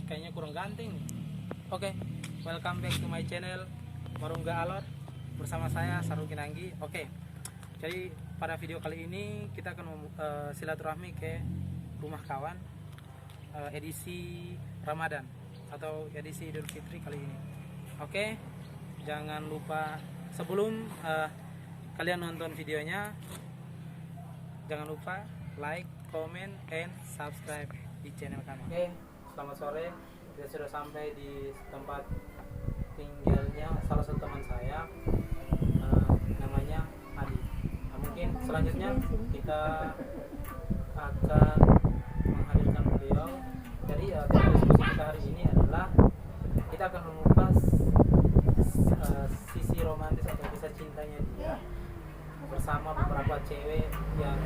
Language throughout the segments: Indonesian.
kayaknya kurang ganteng nih. Oke, welcome back to my channel Marungga Alor bersama saya Saru Kinanggi. Oke, jadi pada video kali ini kita akan silaturahmi ke rumah kawan, edisi Ramadan atau edisi Idul Fitri kali ini. Oke, jangan lupa sebelum kalian nonton videonya, jangan lupa like, comment, and subscribe di channel kami. Oke, selamat sore. Kita sudah sampai di tempat tinggalnya salah satu teman saya, namanya Adi. Nah, mungkin selanjutnya kita akan menghadirkan beliau. Jadi tema diskusi kita hari ini adalah kita akan mengupas sisi romantis atau kisah cintanya dia bersama beberapa cewek yang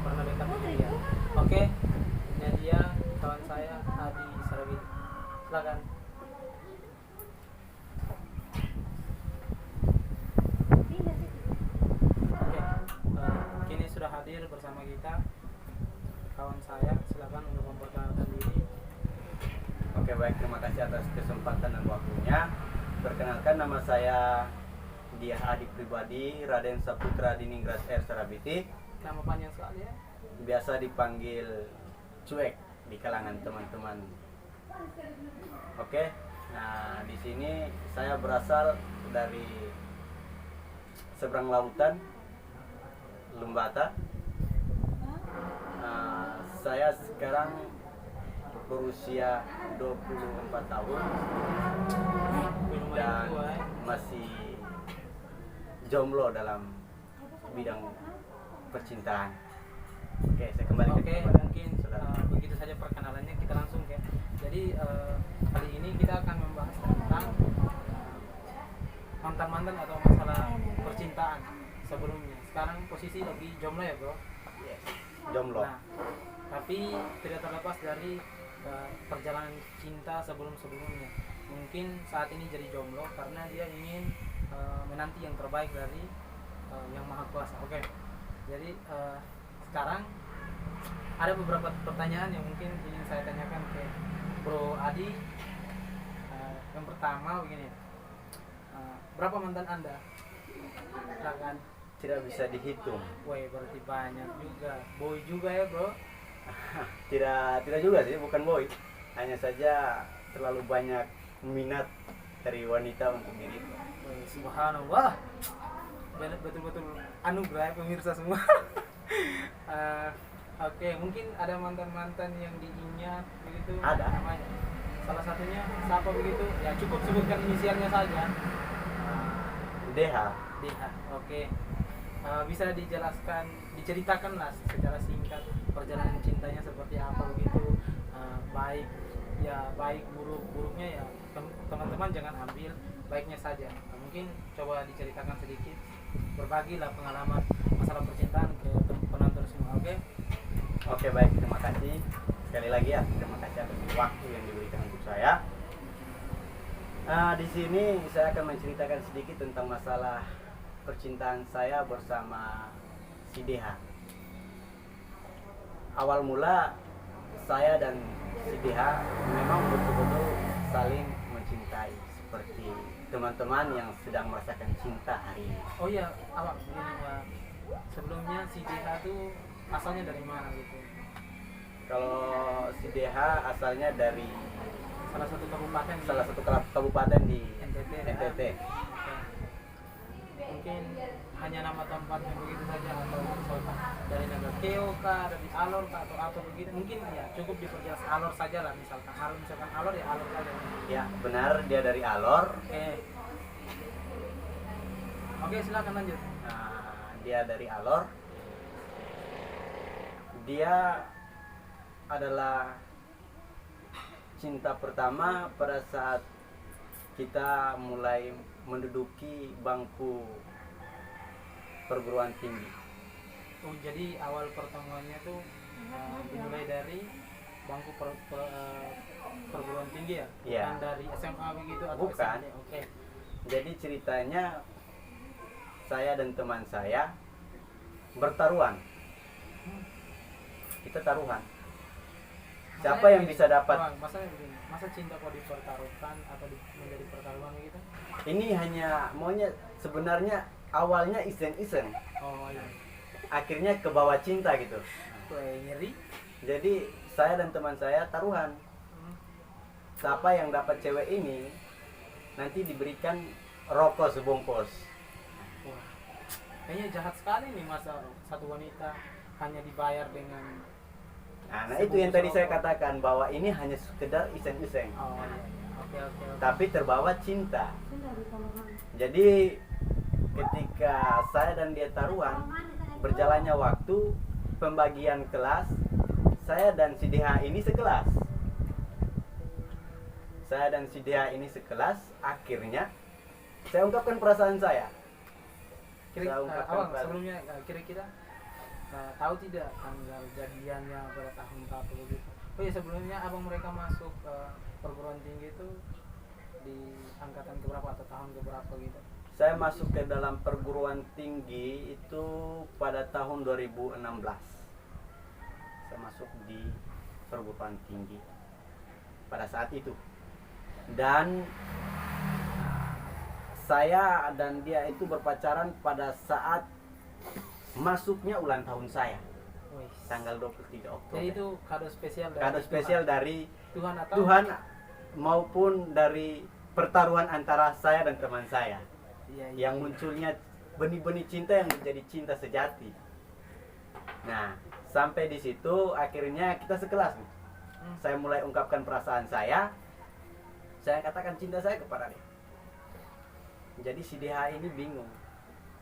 pernah dekat dengan dia. Oke, ini dia kawan saya Adi Sarabit. Silakan. Oke, kini sudah hadir bersama kita kawan saya. Silakan untuk memperkenalkan diri. Oke, baik, terima kasih atas kesempatan dan waktunya. Perkenalkan, nama saya Diah Adi pribadi, Raden Saputra Diningrat R. Sarabiti. Nama panjang sekali ya. Biasa dipanggil Cuek di kalangan teman-teman. Oke, nah di sini saya berasal dari seberang lautan, Lumbata. Saya sekarang berusia 24 tahun dan masih jomblo dalam bidang percintaan. Oke, saya kembali Oke, mungkin begitu saja perkenalannya, kita langsung ya. Jadi kali ini kita akan membahas tentang mantan-mantan atau masalah percintaan sebelumnya. Sekarang posisi lagi jomblo ya, bro? Yes, jomblo. Nah, tapi tidak terlepas dari perjalanan cinta sebelum-sebelumnya. Mungkin saat ini jadi jomblo karena dia ingin menanti yang terbaik dari yang Maha Kuasa. Oke. Jadi sekarang ada beberapa pertanyaan yang mungkin ingin saya tanyakan ke Bro Adi. Yang pertama begini, berapa mantan Anda? Silakan. Tidak bisa dihitung. Woi, berarti banyak juga. Boy juga ya, bro? Tidak juga sih, bukan boy. Hanya saja terlalu banyak minat dari wanita untuk diriku. Woi, subhanallah. Betul-betul anugerah pemirsa semua. Oke, mungkin ada mantan-mantan yang diingat begitu. Ada. Namanya. Salah satunya siapa begitu? Ya cukup sebutkan inisialnya saja. DH. DH. Oke. Bisa diceritakanlah secara singkat perjalanan cintanya seperti apa begitu, baik buruknya ya teman-teman jangan ambil baiknya saja. Mungkin coba diceritakan sedikit, berbagilah pengalaman masalah percintaan ke penonton semua. Oke, baik, terima kasih sekali lagi ya, terima kasih atas waktu yang diberikan untuk saya. Di sini saya akan menceritakan sedikit tentang masalah percintaan saya bersama si DH. Awal mula saya dan si DH memang betul-betul saling mencintai seperti teman-teman yang sedang merasakan cinta hari ini. Oh iya, awak begini ya. Sebelumnya si DH itu asalnya dari mana gitu? Kalau si DH asalnya dari Salah satu kabupaten di NTT. Mungkin hanya nama tempatnya begitu saja, atau misalkan dari Naga Keo kah, dari Alor kah, atau apa begitu. Mungkin ya cukup diperjelas Alor saja lah, misalkan Alor ya Alor saja. Ya, benar, dia dari Alor. Oke, silakan lanjut. Dia dari Alor. Dia adalah cinta pertama pada saat kita mulai menduduki bangku perguruan tinggi. Oh, jadi awal pertemuannya tuh dimulai dari bangku perguruan tinggi ya? Iya. Bukan dari SMA begitu atau Bukan. SMP? Oke. Jadi ceritanya saya dan teman saya bertaruhan. Kita taruhan. Siapa yang bisa dapat? Masalahnya begini, masa cinta kok dipertaruhkan atau menjadi pertaruhan gitu? Ini hanya maunya sebenarnya awalnya iseng-iseng, Oh iya. akhirnya ke bawah cinta gitu. Ngeri. Jadi saya dan teman saya taruhan. Siapa yang dapat cewek ini nanti diberikan rokok sebungkus. Wah, kayaknya jahat sekali nih masa satu wanita hanya dibayar dengan. Nah itu yang tadi saya katakan bahwa ini hanya sekedar iseng-iseng. Oh iya. Oke. Tapi terbawa cinta. Jadi ketika saya dan dia taruhan, berjalannya waktu, pembagian kelas, saya dan si DH ini sekelas. Saya dan si DH ini sekelas, akhirnya saya ungkapkan perasaan saya. Abang, sebelumnya kira-kira tahu tidak tanggal jadiannya pada tahun berapa begitu? Oh iya, sebelumnya abang mereka masuk perguruan tinggi itu di angkatan keberapa atau tahun keberapa gitu? Saya masuk ke dalam perguruan tinggi itu pada tahun 2016. Saya masuk di perguruan tinggi pada saat itu. Dan saya dan dia itu berpacaran pada saat masuknya ulang tahun saya. Wih. Tanggal 23 Oktober. Jadi itu kado spesial dari Kado spesial Tuhan. dari Tuhan atau Tuhan maupun dari pertaruhan antara saya dan teman saya. Iya. Yang munculnya benih-benih cinta yang menjadi cinta sejati. Nah, sampai di situ akhirnya kita sekelas nih. Saya mulai ungkapkan perasaan saya. Saya katakan cinta saya kepada dia. Jadi si DH ini bingung.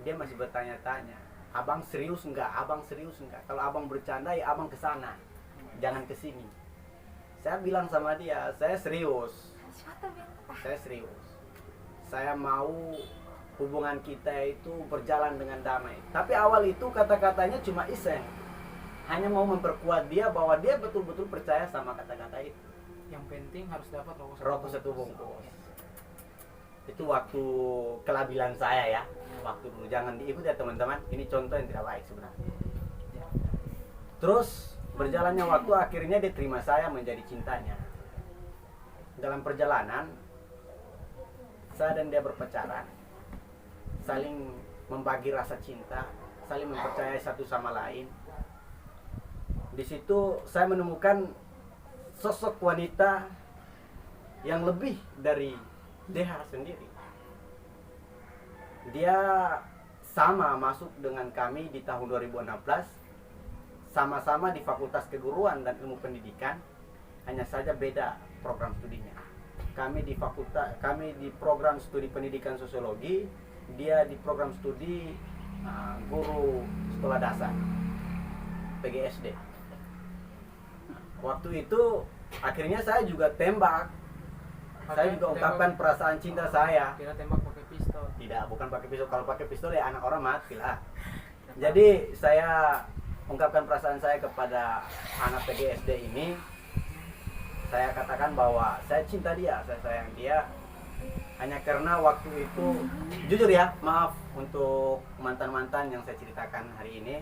Dia masih bertanya-tanya, abang serius enggak? Abang serius enggak? Kalau abang bercanda ya abang kesana, jangan kesini. Saya bilang sama dia, saya serius. Saya serius. Saya mau hubungan kita itu berjalan dengan damai. Tapi awal itu kata-katanya cuma iseng. Hanya mau memperkuat dia bahwa dia betul-betul percaya sama kata-kata itu. yang penting harus dapat Rokok satu bungkus. Itu waktu kelabilan saya ya. Waktu dulu, jangan diikuti ya teman-teman. Ini contoh yang tidak baik sebenarnya. Terus berjalannya waktu akhirnya dia terima saya menjadi cintanya. Dalam perjalanan saya dan dia berpacaran, saling membagi rasa cinta, saling mempercayai satu sama lain. Di situ saya menemukan sosok wanita yang lebih dari DH sendiri. Dia sama masuk dengan kami di tahun 2016, sama-sama di Fakultas Keguruan dan Ilmu Pendidikan, hanya saja beda program studinya. Kami di program studi pendidikan sosiologi, dia di program studi guru sekolah dasar PGSD. Waktu itu akhirnya saya juga tembak. Saya juga ungkapkan perasaan cinta saya. Kira tembak pakai pistol. Tidak, bukan pakai pistol. Kalau pakai pistol ya anak orang mati lah. Jadi saya ungkapkan perasaan saya kepada anak PGSD ini. Saya katakan bahwa saya cinta dia, saya sayang dia. Hanya karena waktu itu, jujur ya, maaf untuk mantan-mantan yang saya ceritakan hari ini.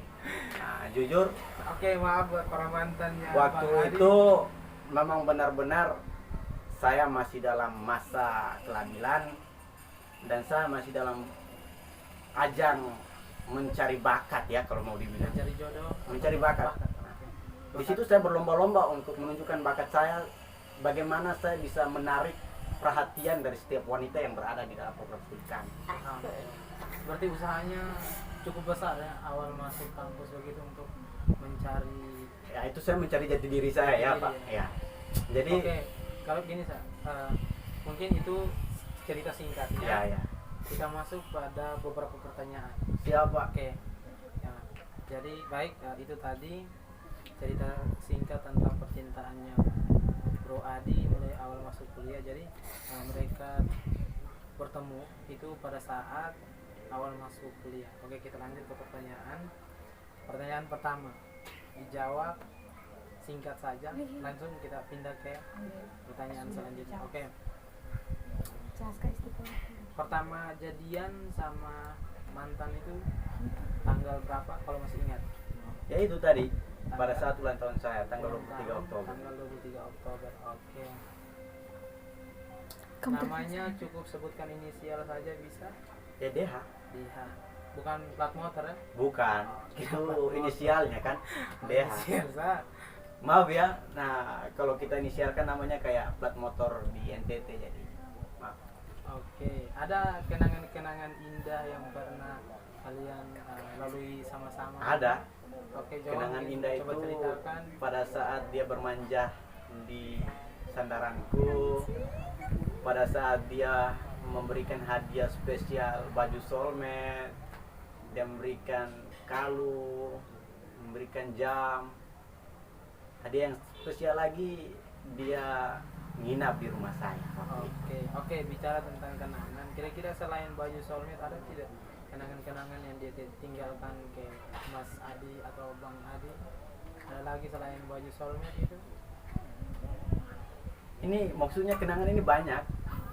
Nah, jujur. Oke, maaf buat para mantannya. Waktu Bang itu memang benar-benar saya masih dalam masa kelabilan dan saya masih dalam ajang mencari bakat ya, kalau mau dibilang. mencari jodoh, Mencari bakat. Di situ saya berlomba-lomba untuk menunjukkan bakat saya, bagaimana saya bisa menarik perhatian dari setiap wanita yang berada di dalam program studi kami. Berarti usahanya cukup besar ya awal masuk kampus begitu untuk mencari. Ya itu saya mencari jati diri saya ya, Pak. Ya. Jadi Oke, kalau gini mungkin itu cerita singkatnya. ya. Kita masuk pada beberapa pertanyaan. Siapa? Oke. Ya. Jadi baik, itu tadi cerita singkat tentang percintaannya Bro Adi mulai awal masuk kuliah. Jadi mereka bertemu itu pada saat awal masuk kuliah. Oke, kita lanjut ke pertanyaan. Pertanyaan pertama dijawab singkat saja, langsung kita pindah ke pertanyaan selanjutnya. Oke. Pertama jadian sama mantan itu tanggal berapa kalau masih ingat? Ya itu tadi pada saat ulang tahun saya tanggal 23 Oktober. Tanggal 23 Oktober. Oke. Kamu Namanya cukup sebutkan inisial saja bisa? Ya DH. DH. Bukan plat motor ya? Bukan, itu inisialnya kan DH. Inisial Sa. Maaf ya, nah kalau kita inisialkan namanya kayak plat motor di NTT jadi maaf. Oke, ada kenangan-kenangan indah yang pernah kalian lalui sama-sama? Ada Oke, kenangan indah coba itu ceritakan. pada saat dia bermanja di sandaranku, pada saat dia memberikan hadiah spesial baju soulmate, dia memberikan kalung, memberikan jam. Hadiah yang spesial lagi dia nginap di rumah saya. Oke, bicara tentang kenangan. Kira-kira selain baju soulmate ada tidak kenangan-kenangan yang dia tinggalkan ke Mas Adi atau Bang Adi? Ada lagi selain baju soulmate itu? Ini maksudnya kenangan ini banyak.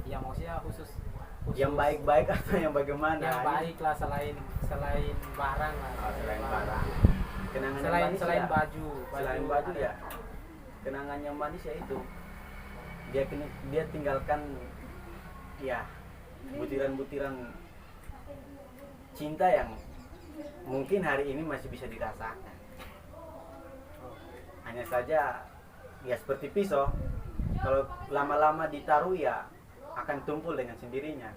Ya maksudnya khusus Yang baik-baik atau yang bagaimana? yang baik lah selain barang lah. Oh, selain barang. Kenangan yang manis Selain ya. baju. Selain baju ada. ya. Kenangan yang manis ya itu. Dia tinggalkan ya butiran-butiran cinta yang mungkin hari ini masih bisa dirasakan. Hanya saja ya seperti pisau, kalau lama-lama ditaruh ya akan tumpul dengan sendirinya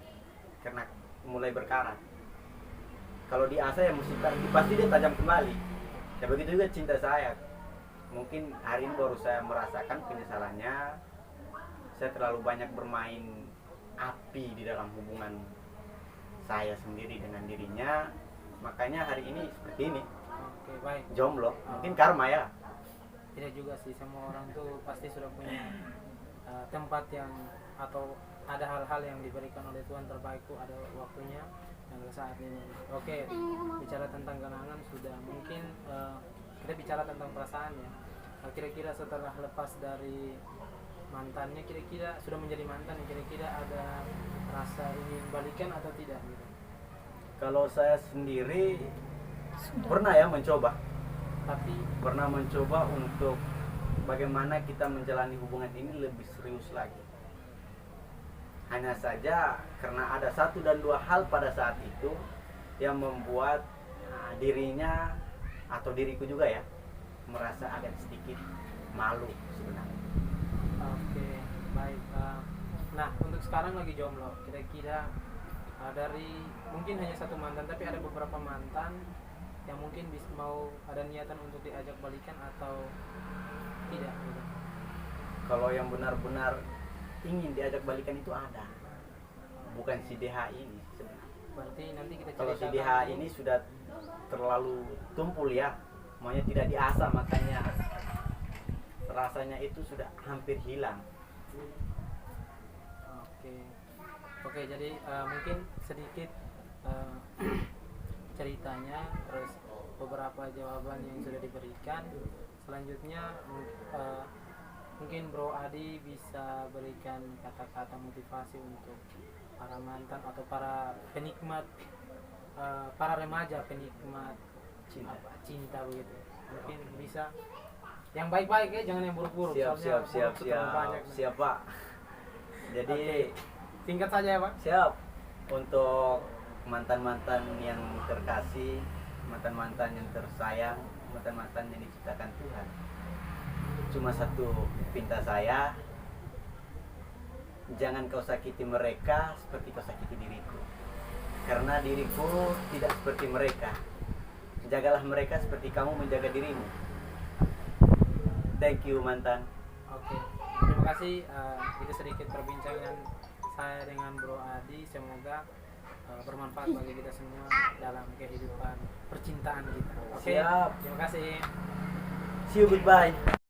karena mulai berkarat. Kalau diasah ya pasti dia tajam kembali. Ya begitu juga cinta saya. Mungkin hari ini baru saya merasakan penyesalannya. Saya terlalu banyak bermain api di dalam hubungan saya sendiri dengan dirinya. Makanya hari ini seperti ini. Oke, baik. Jomblo, mungkin karma ya. Tidak juga sih, semua orang tuh pasti sudah punya tempat yang atau ada hal-hal yang diberikan oleh Tuhan terbaik tuh ada waktunya dan saat ini. Oke, bicara tentang kenangan sudah, mungkin kita bicara tentang perasaan ya. Kira-kira setelah lepas dari mantannya, kira-kira sudah menjadi mantan, kira-kira ada rasa ingin balikan atau tidak gitu? Kalau saya sendiri pernah ya mencoba untuk bagaimana kita menjalani hubungan ini lebih serius lagi. Hanya saja karena ada satu dan dua hal pada saat itu yang membuat dirinya atau diriku juga ya merasa agak sedikit malu sebenarnya. Oke, baik. Nah, untuk sekarang lagi jomblo. Kira-kira dari mungkin hanya satu mantan, tapi ada beberapa mantan yang mungkin mau ada niatan untuk diajak balikan atau tidak gitu. Kalau yang benar-benar ingin diajak balikan itu ada, bukan si DH ini sebenarnya. Berarti nanti kita Kalau si ceritakan DH ini sudah terlalu tumpul ya, maunya tidak diasah, makanya rasanya itu sudah hampir hilang. Oke, jadi mungkin sedikit ceritanya, terus beberapa jawaban yang sudah diberikan. Selanjutnya mungkin Bro Adi bisa berikan kata-kata motivasi untuk para mantan atau para penikmat, para remaja penikmat cinta begitu. Mungkin bisa yang baik-baik ya, jangan yang buruk-buruk. Siap Pak. Jadi singkat saja ya Pak. Siap. Untuk mantan-mantan yang terkasih, mantan-mantan yang tersayang, mantan-mantan yang diciptakan Tuhan, cuma satu pinta saya: jangan kau sakiti mereka seperti kau sakiti diriku, karena diriku tidak seperti mereka. Jagalah mereka seperti kamu menjaga dirimu. Thank you mantan. Oke, terima kasih. Itu sedikit perbincangan saya dengan Bro Adi. Semoga bermanfaat bagi kita semua dalam kehidupan percintaan kita. Oke, Siap. terima kasih. See you, goodbye.